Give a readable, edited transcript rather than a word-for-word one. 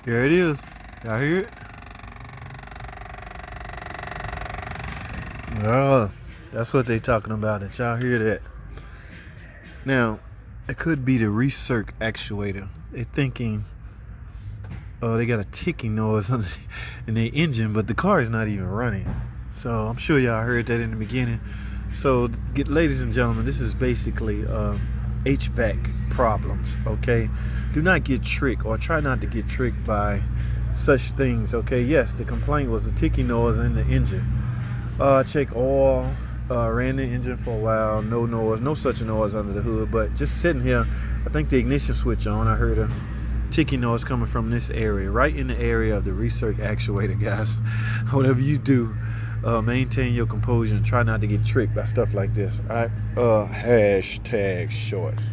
There it is. Y'all hear it? Oh, that's what they talking about. Did y'all hear that? Now, it could be the recirc actuator. They thinking, oh, they got a ticking noise in their engine, but the car is not even running. So I'm sure y'all heard that in the beginning. So, ladies and gentlemen, this is basically HVAC problems. Okay, do not get tricked, or try not to get tricked by such things. Okay, yes, the complaint was a ticking noise in the engine. Check oil. Ran the engine for a while, no noise, no such noise under the hood, but just sitting here, I think the ignition switch on, I heard a ticking noise coming from this area, right in the area of the recirc actuator, guys. Whatever you do, maintain your composure and try not to get tricked by stuff like this. All right, hashtag shorts.